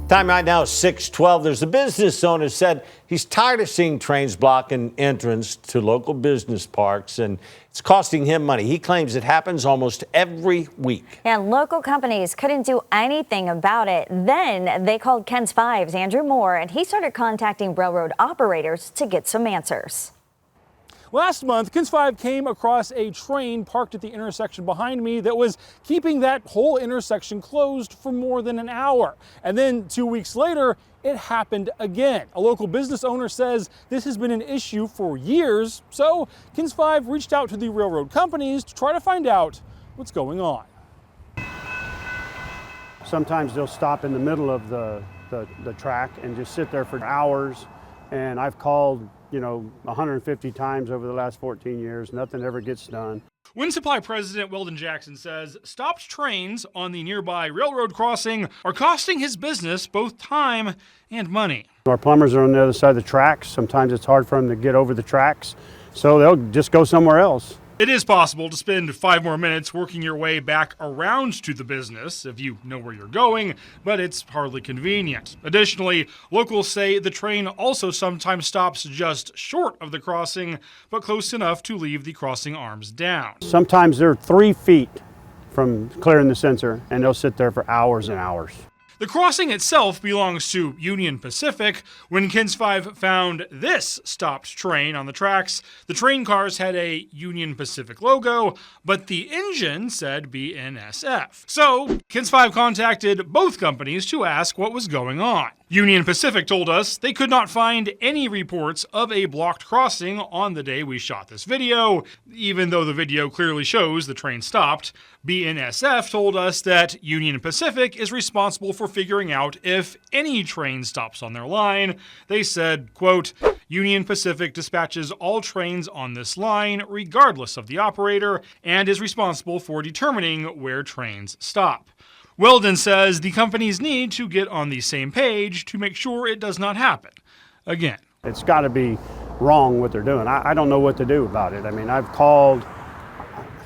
Time right now is 6:12. There's a business owner said he's tired of seeing trains blocking entrance to local business parks, and it's costing him money. He claims it happens almost every week. And local companies couldn't do anything about it. Then they called KENS 5's Andrew Moore, and he started contacting railroad operators to get some answers. Last month, KENS 5 came across a train parked at the intersection behind me that was keeping that whole intersection closed for more than an hour. And then 2 weeks later, it happened again. A local business owner says this has been an issue for years, so KENS 5 reached out to the railroad companies to try to find out what's going on. Sometimes they'll stop in the middle of the track and just sit there for hours. And I've called, 150 times over the last 14 years. Nothing ever gets done. Wind Supply President Weldon Jackson says stopped trains on the nearby railroad crossing are costing his business both time and money. Our plumbers are on the other side of the tracks. Sometimes it's hard for them to get over the tracks, so they'll just go somewhere else. It is possible to spend 5 more minutes working your way back around to the business if you know where you're going, but it's hardly convenient. Additionally, locals say the train also sometimes stops just short of the crossing, but close enough to leave the crossing arms down. Sometimes they're 3 feet from clearing the sensor, and they'll sit there for hours and hours. The crossing itself belongs to Union Pacific. When KENS 5 found this stopped train on the tracks, the train cars had a Union Pacific logo, but the engine said BNSF. So KENS 5 contacted both companies to ask what was going on. Union Pacific told us they could not find any reports of a blocked crossing on the day we shot this video, even though the video clearly shows the train stopped. BNSF told us that Union Pacific is responsible for figuring out if any train stops on their line. They said, quote, Union Pacific dispatches all trains on this line regardless of the operator and is responsible for determining where trains stop. Weldon says the companies need to get on the same page to make sure it does not happen again. It's got to be wrong what they're doing. I don't know what to do about it. I mean, I've called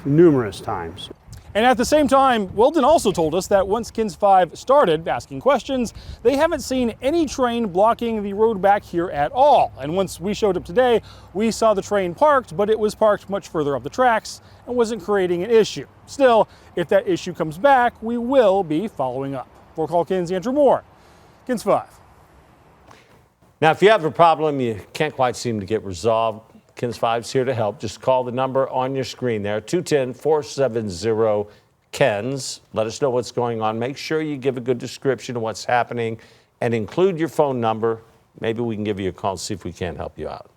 numerous times. And at the same time, Weldon also told us that once KENS 5 started asking questions, they haven't seen any train blocking the road back here at all. And once we showed up today, we saw the train parked, but it was parked much further up the tracks and wasn't creating an issue. Still, if that issue comes back, we will be following up. For Call KENS, Andrew Moore, KENS 5. Now, if you have a problem you can't quite seem to get resolved, KENS 5's here to help. Just call the number on your screen there, 210-470-KENS. Let us know what's going on. Make sure you give a good description of what's happening and include your phone number. Maybe we can give you a call and see if we can help you out.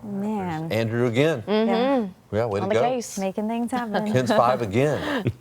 Man. Andrew again. Yeah. Yeah, way to On the go. case, making things happen. KENS 5 again.